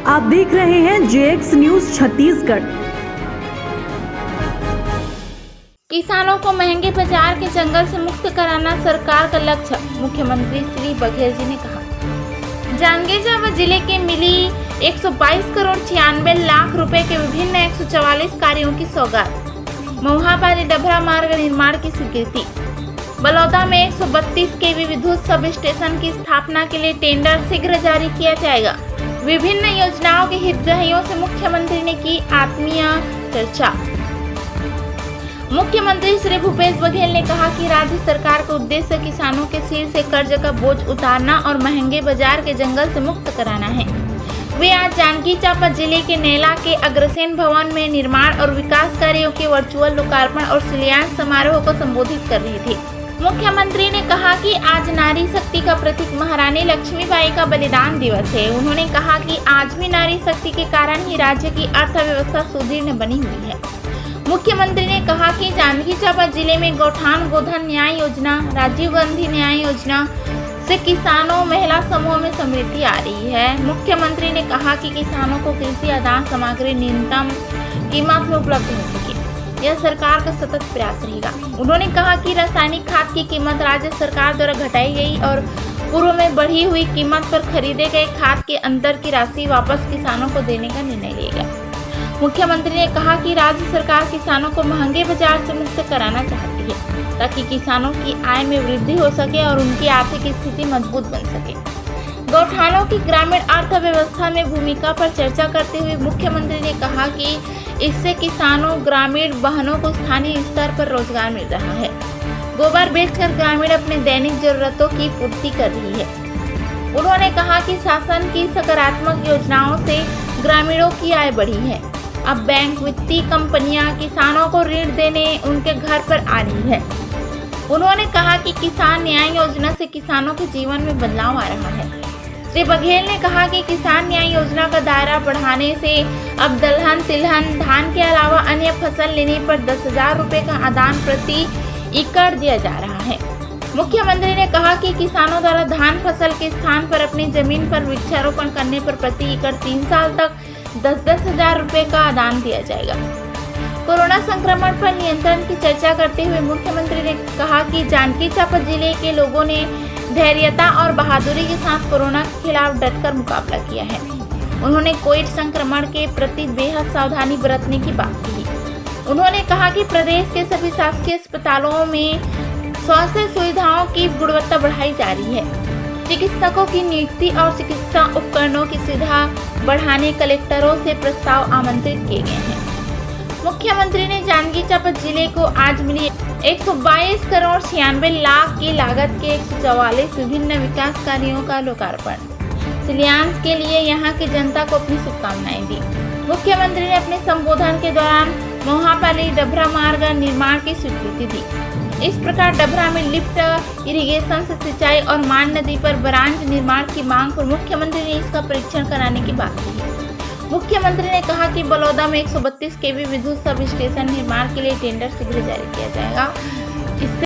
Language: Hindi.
आप देख रहे हैं जेएक्स न्यूज छत्तीसगढ़। किसानों को महंगे बाजार के जंगल से मुक्त कराना सरकार का लक्ष्य, मुख्यमंत्री श्री बघेल जी ने कहा। जांजगीर चांपा जिले के मिली 122 करोड़ 96 लाख रुपए के विभिन्न 144 कार्यों की सौगात। महुआपाली डभरा मार्ग निर्माण की स्वीकृति। बलौदा में 132 केवी विद्युत सब स्टेशन की स्थापना के लिए टेंडर शीघ्र जारी किया जाएगा। विभिन्न योजनाओं के हितग्राहियों से मुख्यमंत्री ने की आत्मीय चर्चा। मुख्यमंत्री श्री भूपेश बघेल ने कहा कि राज्य सरकार का उद्देश्य किसानों के सिर से कर्ज का बोझ उतारना और महंगे बाजार के जंगल से मुक्त कराना है। वे आज जांजगीर चांपा जिले के नेला के अग्रसेन भवन में निर्माण और विकास कार्यों के वर्चुअल लोकार्पण और शिलान्यास समारोह को संबोधित कर रही थी। मुख्यमंत्री ने कहा कि आज नारी शक्ति का प्रतीक महारानी लक्ष्मीबाई का बलिदान दिवस है। उन्होंने कहा कि आज भी नारी शक्ति के कारण ही राज्य की अर्थव्यवस्था सुदृढ़ बनी हुई है। मुख्यमंत्री ने कहा कि जांजगीर चांपा जिले में गौठान गोधन न्याय योजना, राजीव गांधी न्याय योजना से किसानों महिला समूह में समृद्धि आ रही है। मुख्यमंत्री ने कहा कि किसानों को कृषि आदान सामग्री न्यूनतम कीमत में उपलब्ध हो सके, यह सरकार का सतत प्रयास रहेगा। उन्होंने कहा कि रासायनिक खाद की कीमत राज्य सरकार द्वारा घटाई गई और पूर्व में बढ़ी हुई कीमत पर खरीदे गए खाद के अंतर की राशि वापस किसानों को देने का निर्णय लिया गया। मुख्यमंत्री ने कहा कि राज्य सरकार किसानों को महंगे बाजार से मुक्त कराना चाहती है ताकि किसानों की आय में वृद्धि हो सके और उनकी आर्थिक स्थिति मजबूत बन सके। गौठानों की ग्रामीण अर्थव्यवस्था में भूमिका पर चर्चा करते हुए मुख्यमंत्री ने कहा कि इससे किसानों ग्रामीण बहनों को स्थानीय स्तर पर रोजगार मिल रहा है। गोबर बेचकर ग्रामीण अपने दैनिक जरूरतों की पूर्ति कर रही है। उन्होंने कहा कि शासन की सकारात्मक योजनाओं से ग्रामीणों की आय बढ़ी है। अब बैंक वित्तीय कंपनियां किसानों को ऋण देने उनके घर पर आ रही है। उन्होंने कहा कि किसान न्याय योजना से किसानों के जीवन में बदलाव आ रहा है। श्री बघेल ने कहा कि किसान न्याय योजना का दायरा बढ़ाने से अब दलहन, तिलहन, धान के अलावा अन्य फसल लेने पर 10,000 रुपए का आदान प्रति एकड़ दिया जा रहा है। मुख्यमंत्री ने कहा कि किसानों द्वारा धान फसल के स्थान पर अपनी जमीन पर वृक्षारोपण करने पर प्रति एकड़ 3 साल तक 10-10 हजार रुपए का आदान दिया जाएगा। कोरोना संक्रमण पर नियंत्रण की चर्चा करते हुए मुख्यमंत्री ने कहा कि जांजगीर चांपा जिले के लोगों ने धैर्यता और बहादुरी के साथ कोरोना के खिलाफ डटकर मुकाबला किया है। उन्होंने कोविड संक्रमण के प्रति बेहद सावधानी बरतने की बात कही। उन्होंने कहा कि प्रदेश के सभी शासकीय अस्पतालों में स्वास्थ्य सुविधाओं की गुणवत्ता बढ़ाई जा रही है। चिकित्सकों की नियुक्ति और चिकित्सा उपकरणों की सुविधा बढ़ाने कलेक्टरों से प्रस्ताव आमंत्रित किए गए हैं। मुख्यमंत्री ने जांजगीर चांपा जिले को आज मिली 122 करोड़ 96 लाख की लागत के 144 विभिन्न विकास कार्यों का लोकार्पण शिलान्यास के लिए यहां की जनता को अपनी शुभकामनाएं दी। मुख्यमंत्री ने अपने संबोधन के दौरान महुआपाली डभरा मार्ग निर्माण की स्वीकृति दी। इस प्रकार डभरा में लिफ्ट इरिगेशन से सिंचाई और मान नदी पर बराज निर्माण की मांग पर मुख्यमंत्री ने इसका परीक्षण कराने की बात कही। मुख्यमंत्री ने कहा कि बलौदा में 132 केवी विद्युत सब स्टेशन निर्माण के लिए टेंडर शीघ्र जारी किया जाएगा। इससे